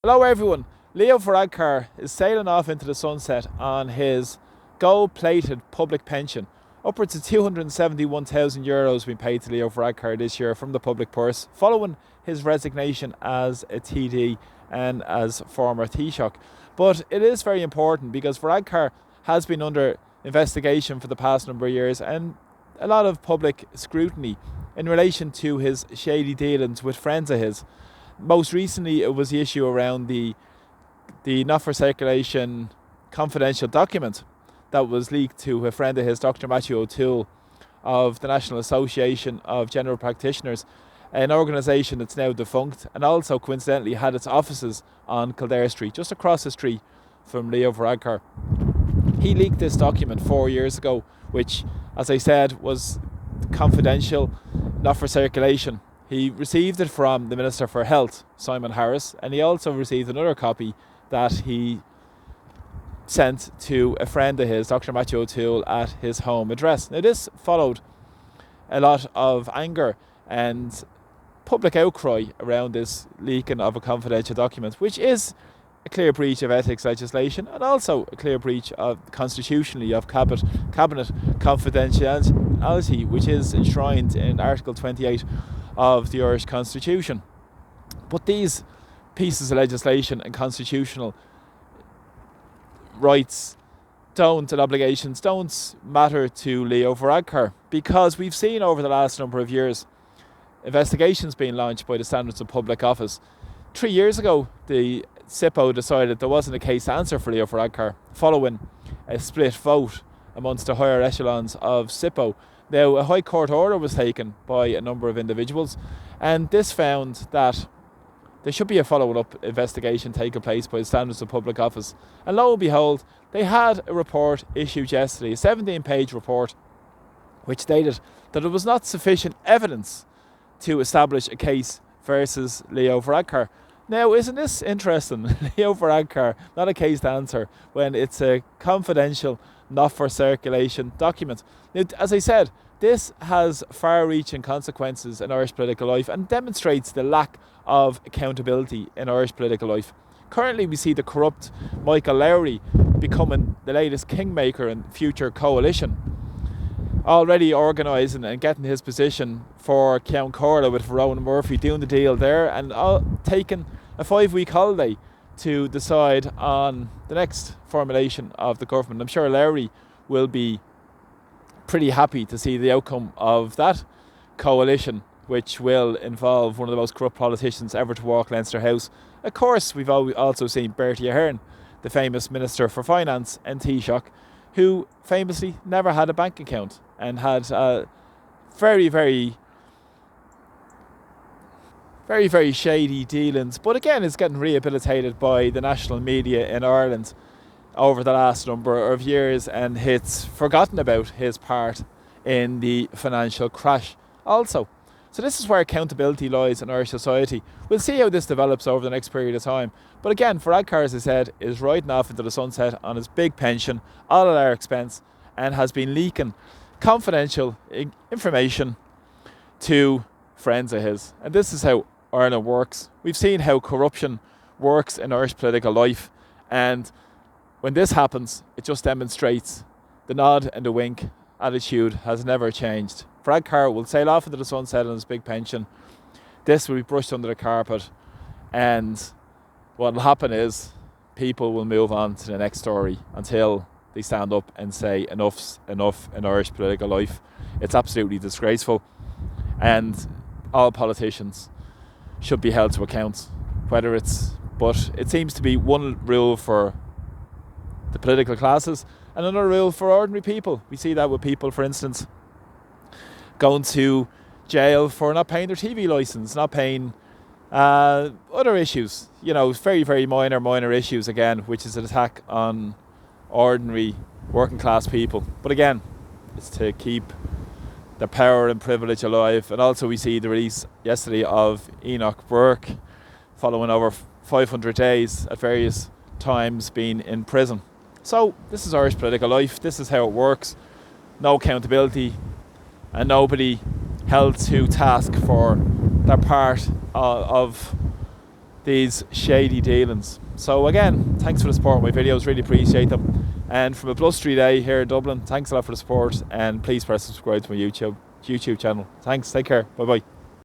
Hello everyone, Leo Varadkar is sailing off into the sunset on his gold-plated public pension. Upwards of €271,000 being paid to Leo Varadkar this year from the public purse, following his resignation as a TD and as former Taoiseach. But it is very important because Varadkar has been under investigation for the past number of years and a lot of public scrutiny in relation to his shady dealings with friends of his. Most recently, it was the issue around the not for circulation confidential document that was leaked to a friend of his, Dr. Matthew O'Toole, of the National Association of General Practitioners, an organisation that's now defunct and also coincidentally had its offices on Kildare Street, just across the street from Leo Varadkar. He leaked this document 4 years ago, which, as I said, was confidential, not for circulation. He received it from the Minister for Health, Simon Harris, and he also received another copy that he sent to a friend of his, Dr. Matthew O'Toole, at his home address. Now, this followed a lot of anger and public outcry around this leaking of a confidential document, which is a clear breach of ethics legislation and also a clear breach of constitutionally of cabinet confidentiality, which is enshrined in Article 28 of the Irish Constitution. But these pieces of legislation and constitutional rights and obligations don't matter to Leo Varadkar, because we've seen over the last number of years investigations being launched by the Standards of Public Office. 3 years ago, the SIPO decided there wasn't a case to answer for Leo Varadkar following a split vote amongst the higher echelons of SIPO. Now, a High Court order was taken by a number of individuals, and this found that there should be a follow-up investigation taking place by the Standards of Public Office. And lo and behold, they had a report issued yesterday, a 17-page report, which stated that there was not sufficient evidence to establish a case versus Leo Varadkar. Now, isn't this interesting? Leo Varadkar, not a case to answer when it's a confidential, not for circulation document. Now, as I said, this has far-reaching consequences in Irish political life and demonstrates the lack of accountability in Irish political life. Currently, we see the corrupt Michael Lowry becoming the latest kingmaker in future coalition, already organising and getting his position for Count Corla with Verona Murphy, doing the deal there and taking a 5-week holiday to decide on the next formulation of the government. I'm sure Lowry will be pretty happy to see the outcome of that coalition, which will involve one of the most corrupt politicians ever to walk Leinster House. Of course, we've also seen Bertie Ahern, the famous Minister for Finance and Taoiseach, who famously never had a bank account and had very, very shady dealings. But again, it's getting rehabilitated by the national media in Ireland over the last number of years, and it's forgotten about his part in the financial crash also. So this is where accountability lies in Irish society. We'll see how this develops over the next period of time. But again, Varadkar, as I said, is riding off into the sunset on his big pension, all at our expense, and has been leaking confidential information to friends of his. And this is how Ireland works. We've seen how corruption works in Irish political life, and when this happens, it just demonstrates the nod and the wink attitude has never changed. Varadkar will sail off into the sunset on his big pension. This will be brushed under the carpet, and what will happen is people will move on to the next story until they stand up and say enough's enough in Irish political life. It's absolutely disgraceful, and all politicians should be held to account. But it seems to be one rule for the political classes and another rule for ordinary people. We see that with people, for instance, going to jail for not paying their TV licence, not paying other issues, very, very minor issues again, which is an attack on ordinary working class people. But again, it's to keep their power and privilege alive. And also we see the release yesterday of Enoch Burke following over 500 days at various times being in prison. So this is Irish political life. This is how it works. No accountability and nobody held to task for their part of these shady dealings. So again, thanks for the support of my videos, really appreciate them. And from a blustery day here in Dublin, thanks a lot for the support, and please press subscribe to my YouTube channel. Thanks, take care, bye bye.